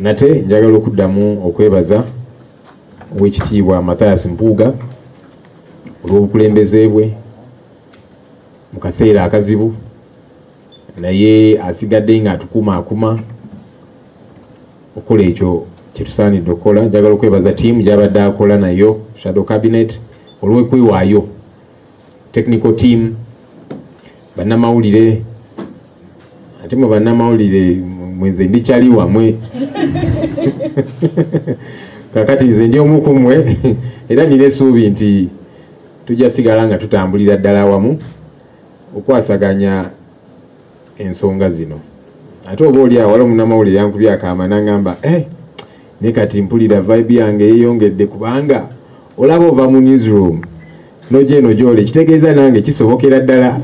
nate njagala okuddamu okwebaza ow'ekitiibwa Mathias Mpuuga olw'obukulembeze bwe mu kaseera akazibu, naye asigadde nga atukumaakuma okukola ekyo kye tusaanidde okukola. Njagala okwebaza ttiimu gy'abadde akola nayo, shadow cabinet, olw'okwewaayo, technical team, bannamawulire. Ate mu bannamawulire mwenze ndikyali wamwe kakati nze ndi omu ku mmwe era nina essuubi nti tujja sigala nga tutambulira ddala wamu okwasaganya ensonga zino. Ate oba oli awala omunnamawulire yankubye akaama n'angamba ne kati mpulira vibe yange yeeyongedde kubanga olaba ova mu newsroom noja eno gy'oli, kitegeeza nange kisobokera ddala.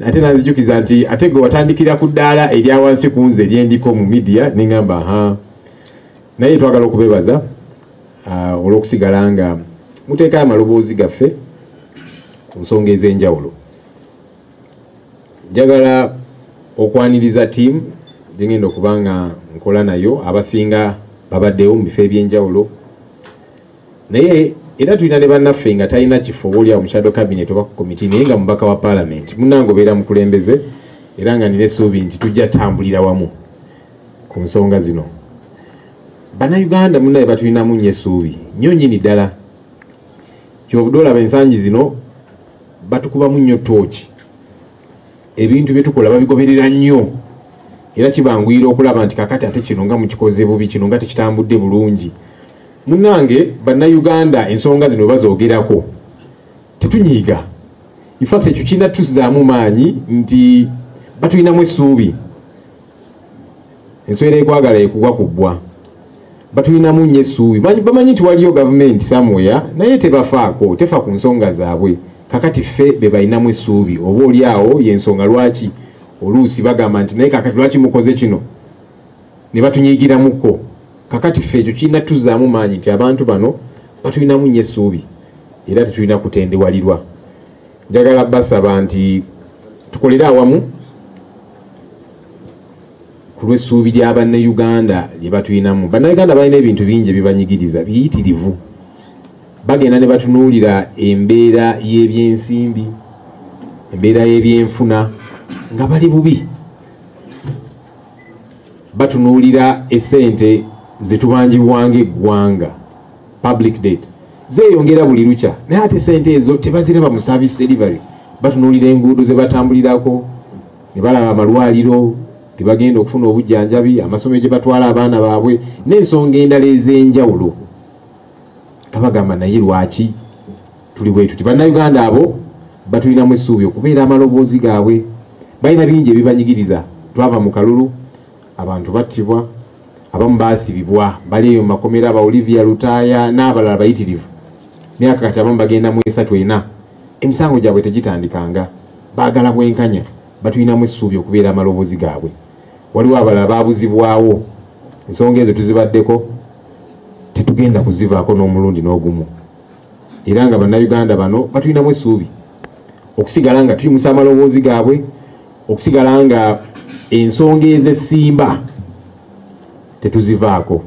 Ate nanzijukiza nti ate gwe watandikira ku ddaala erya wansi ku nze lyendiko mu media, neŋŋamba naye twagala okubebaza olw'okusigala nga muteekayo amaloboozi gaffe ku nsonga ez'enjawulo. Njagala okwaniriza ttiimu gye ngenda okuba nga nkola nayo, abasinga babaddewo mu bifo eby'enjawulo, naye era tulina ne bannaffe nga talina kifo obaoliawo mu shadow cabinet oba ku komiti, naye nga mubaka wa parliament munnange obeera mukulembeze, era nga nina essuubi nti tujja tambulira wamu ku nsonga zino. Bannayuganda munnaye batulinamu nnyo essuubi nnyo nnyini ddala, kyovudde olaba ensangi zino batukubamu nnyo tooki, ebintu bye tukola babigoberera nnyo, era kibanguyira okulaba nti kakati ate kino nga mukikoze bubi, kino nga tekitambudde bulungi. Munnange bannayuganda ensonga zino bazoogerako tetunyiiga, in fact ekyo kirina tuzzaamu maanyi nti batulinamu essuubi, enswera ekwagala ekugwa ku bbwa, batulinamu nnyo essuubi. Bamanyi nti waliyo gavumenti somewhere naye tebafaako, tefa ku nsonga zaabwe, kakati ffe be balinamu essuubi. Oba oli awo y'ensonga lwaki oluusi bagamba nti naye kakati lwaki mukoze kino ne batunyiigiramukko. Kakati ffe ekyo kirina tuzzaamu maanyi nti abantu bano batulinamu nnyo essuubi era tetulina kutendewalirwa. Njagala basaba nti tukolere awamu ku lw'essuubi lya bannayuganda lye batulinamu. Bannayuganda balina ebintu bingi ebibanyigiriza biyitirivu, bagenda ne batunuulira embeera y'ebyensimbi, embeera y'ebyenfuna nga bali bubi, batunuulira essente zetubanjibwanga eggwanga, public debt zeeyongera buli lukya, naye ate essente ezo tebaziraba mu service delivery. Batunuulira enguudo ze batambulirako, ne balaba amalwaliro ge bagenda okufuna obujjanjabi, amasomero gye batwala abaana baabwe n'ensonga endala ez'enjawulo. Kabagamba naye lwaki tuli bwe tuti? Bannayuganda abo batulinamu essuubi okubeera amaloboozi gaabwe, balina bingi ebibanyigiriza. Twava mu kalulu, abantu battibwa, abamu baasibibwa, bali eyo mu makomera, aba Olivia Lutaaya n'abalala bayitirivu, naye kakati abamu bagenda mu 3-4, emisango gyabwe tegitandikanga, baagala bwenkanya. Batulinamu essuubi okubeera amaloboozi gaabwe. Waliwo abalala baabuzibwawo, ensonga ezo tuzibaddeko, tetugenda kuzivaako n'omulundi n'ogumu, era nga bannayuganda bano batulinamu essuubi okusigala nga tuyimusa amaloboozi gaabwe, okusigala nga ensonga ez'essimba tetuzivaako.